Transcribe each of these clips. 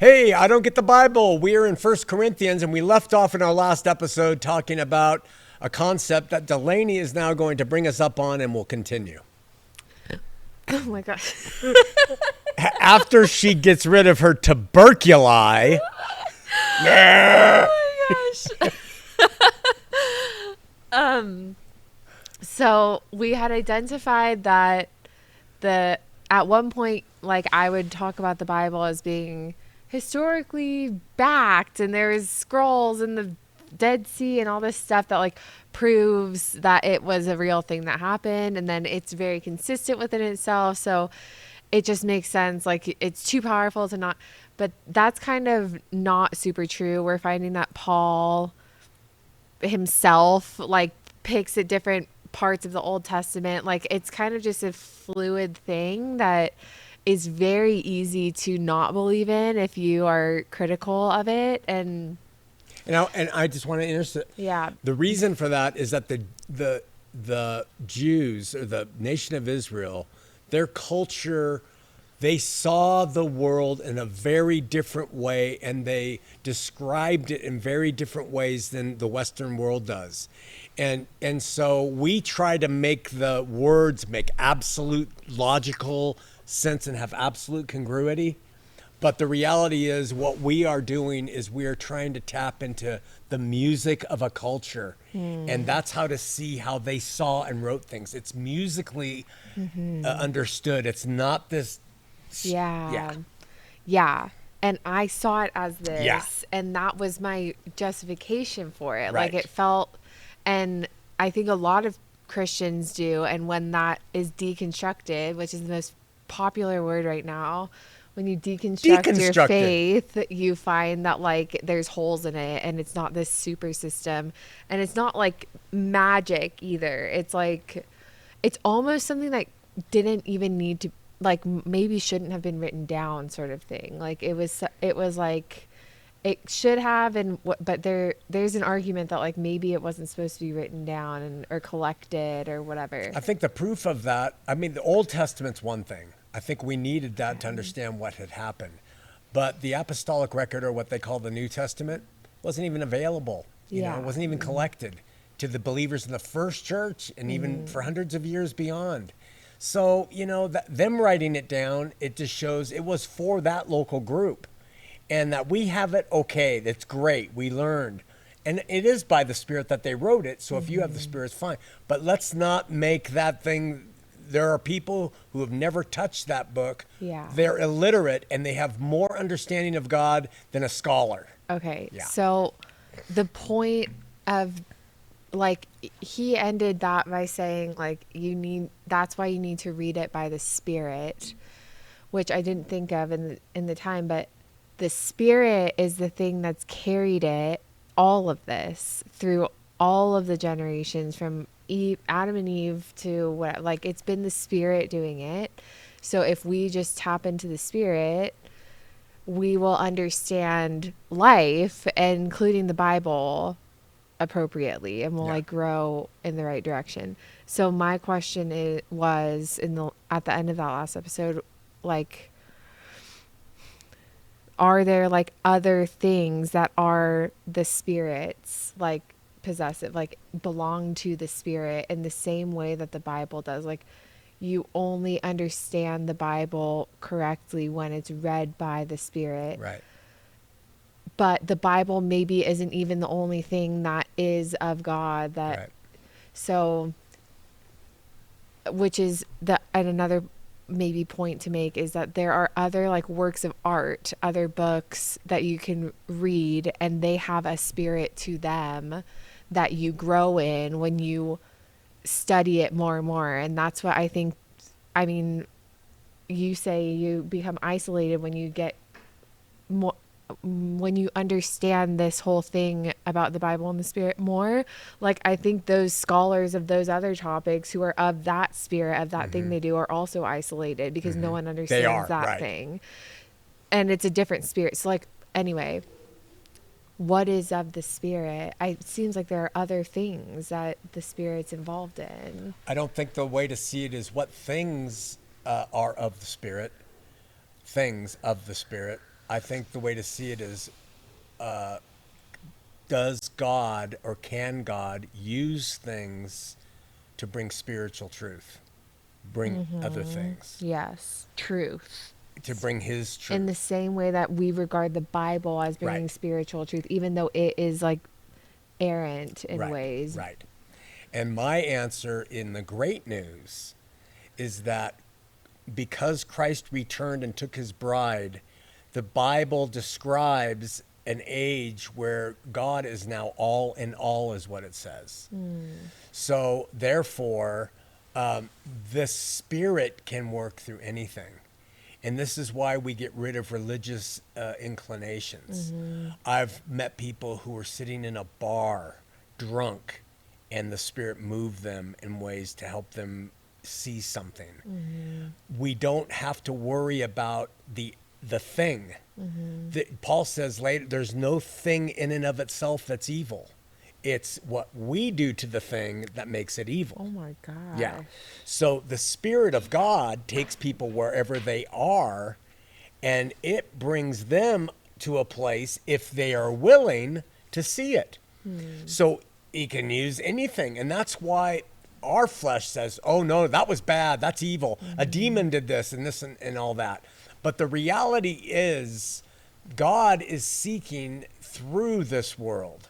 Hey, I don't get the Bible. We're in First Corinthians, and we left off in our last episode talking about a concept that Delaney is now going to bring us up on, and we'll continue. Oh my gosh. After she gets rid of her tuberculi. Oh my gosh. So we had identified that at one point, like, I would talk about the Bible as being historically backed, and there's scrolls in the Dead Sea and all this stuff that like proves that it was a real thing that happened, and then it's very consistent within itself, so it just makes sense. Like, it's too powerful to not, but that's kind of not super true. We're finding that Paul himself like picks at different parts of the Old Testament. Like, it's kind of just a fluid thing that is very easy to not believe in if you are critical of it. And I just want to insert. yeah. The reason for that is that the Jews, or the nation of Israel, their culture, they saw the world in a very different way, and they described it in very different ways than the Western world does. And so we try to make the words make absolute logical sense and have absolute congruity. But the reality is, what we are doing is we are trying to tap into the music of a culture. And that's how to see how they saw and wrote things. It's musically understood. It's not this. Yeah. And I saw it as this, Yeah. and that was my justification for it. Right. Like, it felt, and I think a lot of Christians do. And when that is deconstructed, which is the most popular word right now, when you deconstruct your faith, you find that like there's holes in it, and it's not this super system, and it's not like magic either. It's like, it's almost something that didn't even need to, like, maybe shouldn't have been written down, sort of thing. Like, it was like it should have, but there's an argument that like maybe it wasn't supposed to be written down or collected or whatever. I think the proof of that, I mean, the Old Testament's one thing. I think we needed that to understand what had happened. But the apostolic record, or what they call the New Testament, wasn't even available. You know, it wasn't even collected to the believers in the first church, and even for hundreds of years beyond. So, you know, them writing it down, it just shows it was for that local group. And that we have it, okay, that's great, we learned. And it is by the Spirit that they wrote it, so if you have the Spirit, it's fine. But let's not make that thing. There are people who have never touched that book. Yeah. They're illiterate, and they have more understanding of God than a scholar. Okay. Yeah. So the point of, like, he ended that by saying, like, that's why you need to read it by the Spirit, which I didn't think of in the time, but the Spirit is the thing that's carried it, all of this, through all of the generations, from Adam and Eve to what, like, it's been the Spirit doing it. So if we just tap into the Spirit, we will understand life, including the Bible, appropriately, and we'll like grow in the right direction. So my question was at the end of that last episode, like, are there like other things that are the Spirit's, like, possessive, like belong to the Spirit in the same way that the Bible does? Like, you only understand the Bible correctly when it's read by the Spirit. Right. But the Bible maybe isn't even the only thing that is of God. Right. So, which is and another maybe point to make is that there are other like works of art, other books that you can read, and they have a spirit to them that you grow in when you study it more and more. And that's what I think. I mean, you say you become isolated when you get more, when you understand this whole thing about the Bible and the Spirit more. Like, I think those scholars of those other topics who are of that spirit, of that thing they do, are also isolated because no one understands that thing. And it's a different spirit. So, like, anyway, what is of the Spirit? It seems like there are other things that the Spirit's involved in. I don't think the way to see it is what things are of the Spirit, things of the Spirit. I think the way to see it is, does God or can God use things to bring spiritual truth, bring other things, Yes, truth. to bring his truth? In the same way that we regard the Bible as bringing Right. spiritual truth, even though it is like errant in Right, ways. right. And my answer in the great news is that because Christ returned and took his bride, the Bible describes an age where God is now all in all, is what it says. So therefore, the Spirit can work through anything. And this is why we get rid of religious inclinations. I've met people who were sitting in a bar, drunk, and the Spirit moved them in ways to help them see something. We don't have to worry about the thing. Paul says later, there's no thing in and of itself that's evil. It's what we do to the thing that makes it evil. Oh my gosh. Yeah. So the Spirit of God takes people wherever they are, and it brings them to a place, if they are willing, to see it. So he can use anything. And that's why our flesh says, oh no, that was bad. That's evil. A demon did this and all that. But the reality is, God is seeking through this world.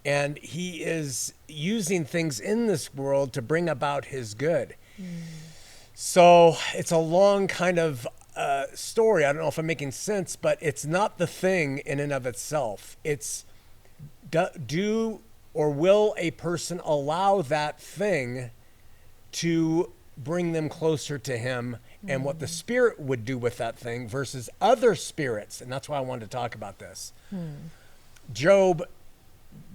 And he is using things in this world to bring about his good. So it's a long kind of story. I don't know if I'm making sense, but it's not the thing in and of itself. It's do or will a person allow that thing to bring them closer to him, and what the Spirit would do with that thing versus other spirits. And that's why I wanted to talk about this. Job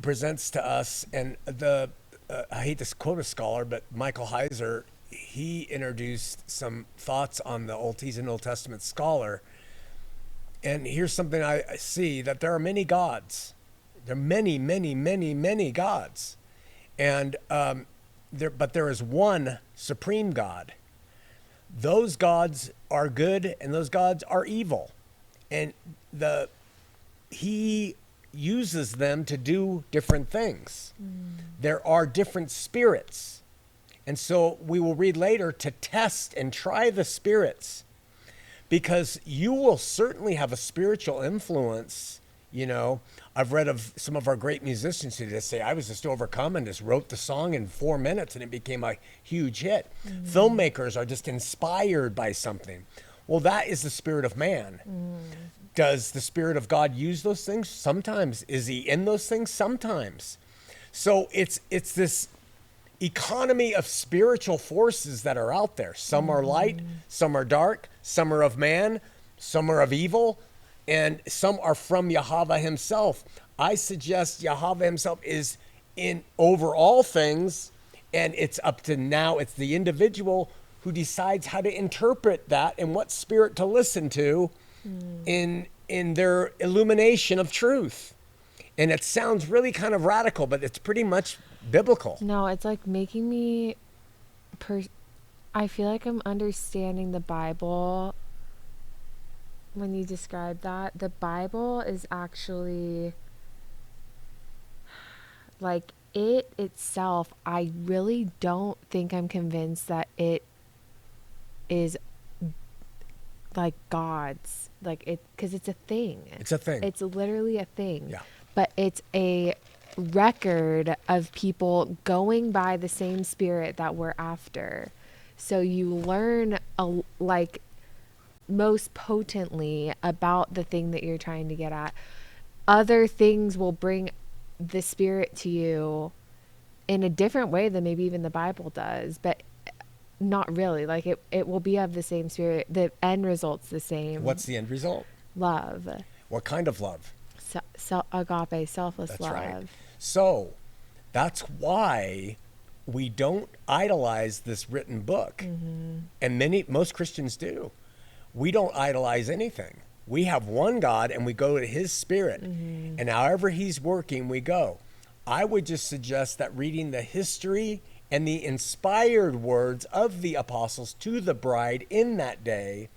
presents to us, and I hate to quote a scholar, but Michael Heiser, he introduced some thoughts on he's an Old Testament scholar. And here's something I see, that there are many gods. There are many, many, many, many gods. And but there is one supreme God. Those gods are good and those gods are evil. And he uses them to do different things. There are different spirits. And so we will read later to test and try the spirits, because you will certainly have a spiritual influence. I've read of some of our great musicians who just say, I was just overcome and just wrote the song in 4 minutes and it became a huge hit. Filmmakers are just inspired by something. Well, that is the spirit of man. Does the Spirit of God use those things? Sometimes. Is he in those things? Sometimes. So it's this economy of spiritual forces that are out there. Some are light, some are dark, some are of man, some are of evil, and some are from Yahweh himself. I suggest Yahweh himself is in over all things, and it's up to now, it's the individual who decides how to interpret that and what spirit to listen to in their illumination of truth. And it sounds really kind of radical, but it's pretty much biblical. No, it's like making me I feel like I'm understanding the Bible when you describe that. The Bible is actually, like, it itself, I really don't think I'm convinced that it is like God's, like, it, because it's a thing. It's a thing. It's literally a thing. Yeah. But it's a record of people going by the same spirit that we're after. So you learn like most potently about the thing that you're trying to get at. Other things will bring the spirit to you in a different way than maybe even the Bible does, but not really. Like it will be of the same spirit. The end result's the same. What's the end result? Love. What kind of love? Agape, selfless That's love. right. So that's why we don't idolize this written book. And most Christians do. We don't idolize anything. We have one God and we go to his spirit. And however he's working, we go. I would just suggest that reading the history and the inspired words of the apostles to the bride in that day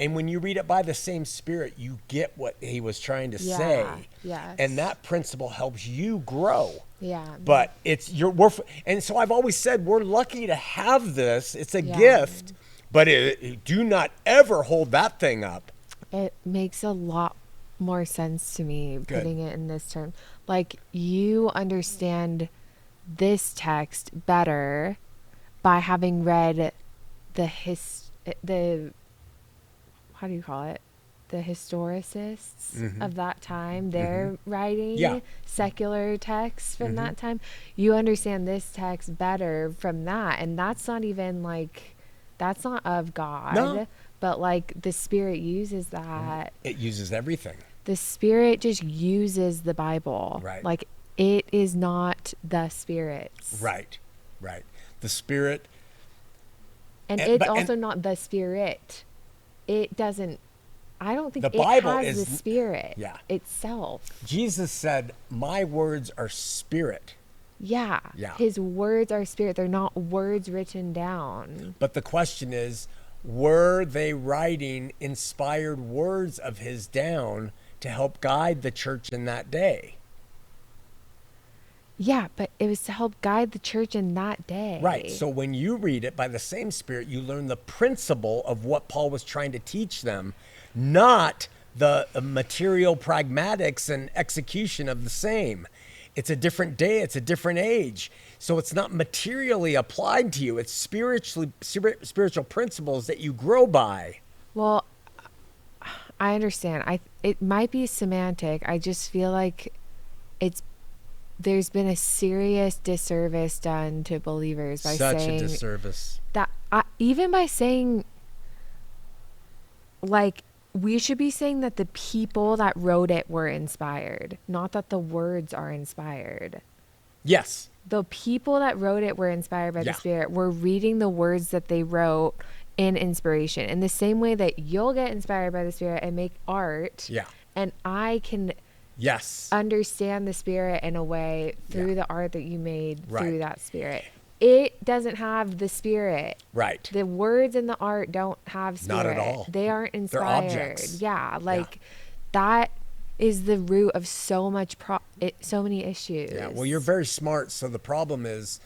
And when you read it by the same Spirit, you get what he was trying to say. Yes. And that principle helps you grow. Yeah. But and so I've always said we're lucky to have this. It's a Yeah. gift, but do not ever hold that thing up. It makes a lot more sense to me putting it in this term. Like, you understand this text better by having read the how do you call it? The historicists of that time, their writing, secular texts from that time. You understand this text better from that. And that's not even like, that's not of God. No. But like the Spirit uses that. It uses everything. The Spirit just uses the Bible. Right. Like, it is not the Spirit's. Right. The Spirit. And it's also not the Spirit. It doesn't, I don't think The it Bible has is the Spirit itself. Jesus said, my words are spirit. Yeah. His words are spirit. They're not words written down. But the question is, were they writing inspired words of his down to help guide the church in that day? Yeah, but it was to help guide the church in that day. Right. So when you read it by the same Spirit, you learn the principle of what Paul was trying to teach them, not the material pragmatics and execution of the same. It's a different day. It's a different age. So it's not materially applied to you. It's spiritual principles that you grow by. Well, I understand. It might be semantic. I just feel like there's been a serious disservice done to believers by Such saying a disservice. That even by saying, like, we should be saying that the people that wrote it were inspired, not that the words are inspired. Yes. The people that wrote it were inspired by the Spirit. We're reading the words that they wrote in inspiration. In the same way that you'll get inspired by the Spirit and make art. Yeah. And I can understand the Spirit in a way through the art that you made through that Spirit. It doesn't have the Spirit. Right. The words in the art don't have Spirit. Not at all. They aren't inspired. They're objects. Yeah, like that is the root of so many issues. Yeah, well, you're very smart. So the problem is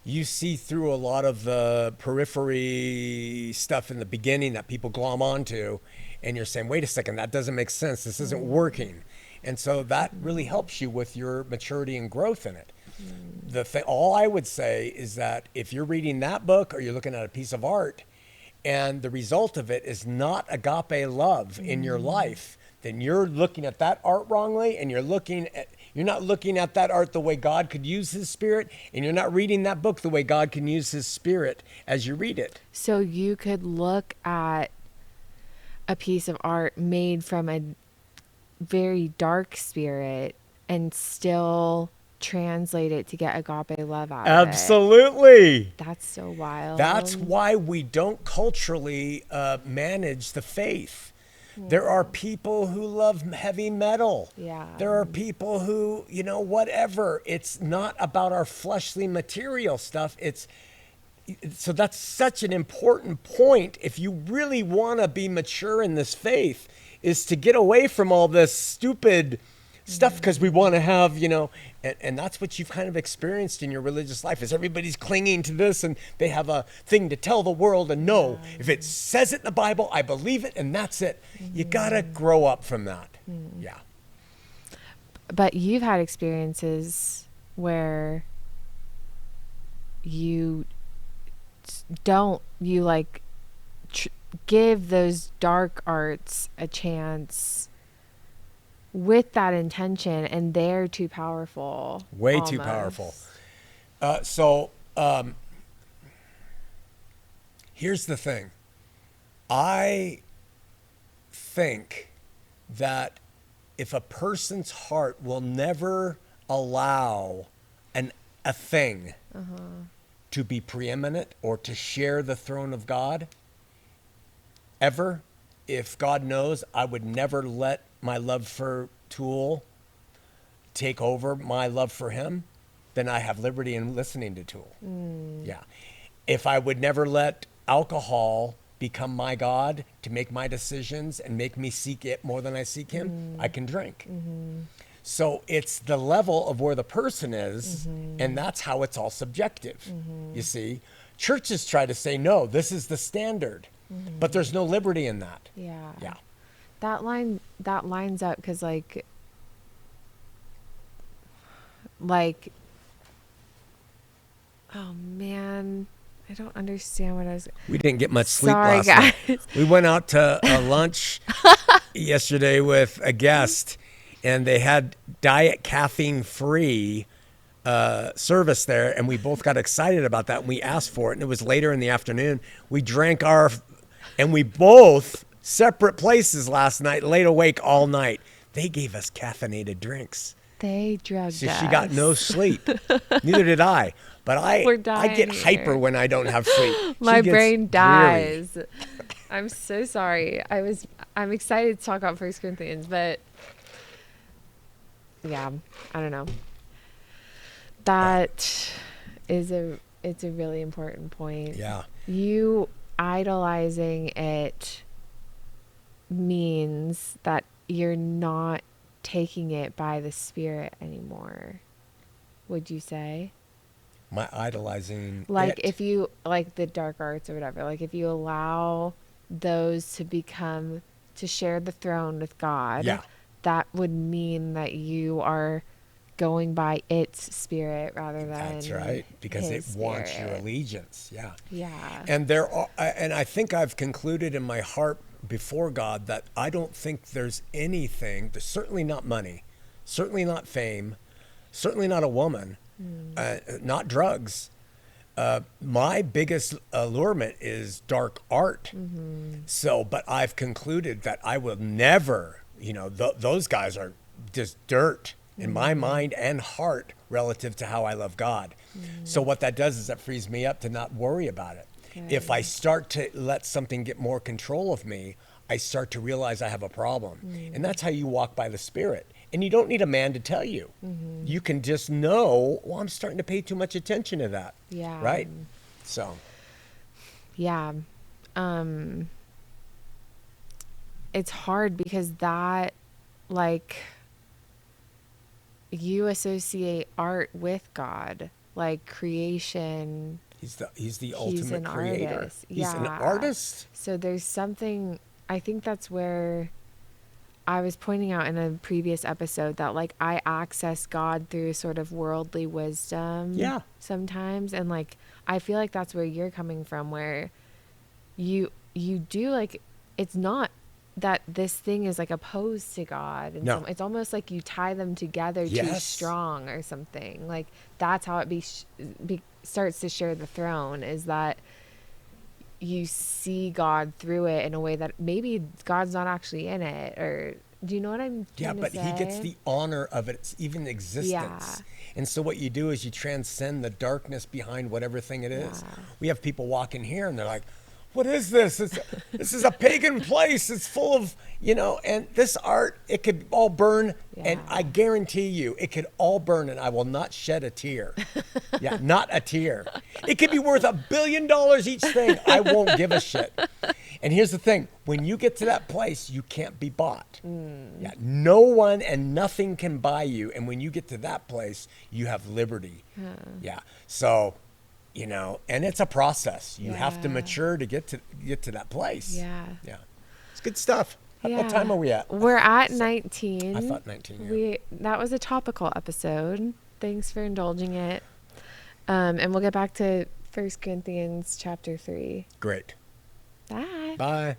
you see through a lot of the periphery stuff in the beginning that people glom onto, and you're saying, wait a second, that doesn't make sense. This isn't working. And so that really helps you with your maturity and growth in it. All I would say is that if you're reading that book or you're looking at a piece of art and the result of it is not agape love in your life, then you're looking at that art wrongly, and you're not looking at that art the way God could use his Spirit, and you're not reading that book the way God can use his Spirit as you read it. So you could look at a piece of art made from a very dark spirit and still translate it to get agape love out of it. Absolutely. That's so wild. That's why we don't culturally manage the faith. There are people who love heavy metal. Yeah. There are people who, whatever. It's not about our fleshly material stuff. So that's such an important point. If you really want to be mature in this faith, is to get away from all this stupid stuff, because we want to have, and that's what you've kind of experienced in your religious life, is everybody's clinging to this and they have a thing to tell the world, and no, if it says it in the Bible, I believe it, and that's it. You got to grow up from that. Yeah. But you've had experiences where you give those dark arts a chance with that intention, and they're too powerful. Way too powerful. So here's the thing. I think that if a person's heart will never allow a thing to be preeminent or to share the throne of God, ever, if God knows, I would never let my love for Tool take over my love for him, then I have liberty in listening to Tool. Yeah. If I would never let alcohol become my God, to make my decisions and make me seek it more than I seek him, I can drink. So it's the level of where the person is, and that's how it's all subjective. You see, churches try to say, no, this is the standard, but there's no liberty in that. Yeah. Yeah. That lines up because like, oh man, I don't understand what I was. We didn't get much sleep Sorry, last guys. night. We went out to a lunch yesterday with a guest, and they had diet caffeine free service there, and we both got excited about that, and we asked for it, and it was later in the afternoon. We drank and we both, separate places last night, laid awake all night. They gave us caffeinated drinks. They drugged So us. she got no sleep. Neither did I. But I get hyper when I don't have sleep. My brain dreary. dies. I'm so sorry. I'm excited to talk about 1 Corinthians, but yeah, I don't know. That is it's a really important point. Yeah. You idolizing it means that you're not taking it by the Spirit anymore. Would you say? My idolizing Like it. if you like the dark arts or whatever, like if you allow those to share the throne with God, Yeah. that would mean that you are going by its spirit rather than That's right, because it his wants your spirit. allegiance. Yeah. Yeah. And I think I've concluded in my heart before God that I don't think there's anything, there's certainly not money, certainly not fame, certainly not a woman, not drugs. My biggest allurement is dark art. So, but I've concluded that I will never, those guys are just dirt in my mind and heart relative to how I love God. So what that does is that frees me up to not worry about it. If I start to let something get more control of me, I start to realize I have a problem. And that's how you walk by the Spirit. And you don't need a man to tell you. You can just know, well, I'm starting to pay too much attention to that. Yeah. Right? So. Yeah. It's hard because that, like, you associate art with God, like creation. He's the He's ultimate an creator. artist. He's an Yeah. artist. So there's something, I think that's where I was pointing out in a previous episode that like I access God through sort of worldly wisdom sometimes. And like, I feel like that's where you're coming from, where you do like, it's not that this thing is like opposed to God. And No. it's almost like you tie them together too Yes. strong or something. Like that's how it starts to share the throne, is that you see God through it in a way that maybe God's not actually in it. Or do you know what I'm trying to but say? he gets the honor of its even existence. Yeah. And so what you do is you transcend the darkness behind whatever thing it is. Yeah. We have people walk in here and they're like, what is this? This is a pagan place. It's full of, and this art, it could all burn. And I guarantee you, it could all burn and I will not shed a tear. Not a tear. It could be worth $1 billion each thing. I won't give a shit. And here's the thing. When you get to that place, you can't be bought. No one and nothing can buy you. And when you get to that place, you have liberty. So, and it's a process. You have to mature to get to that place. Yeah. It's good stuff. What time are we at? We're at 19. I thought 19. That was a topical episode. Thanks for indulging it. And we'll get back to 1 Corinthians chapter 3. Great. Bye. Bye.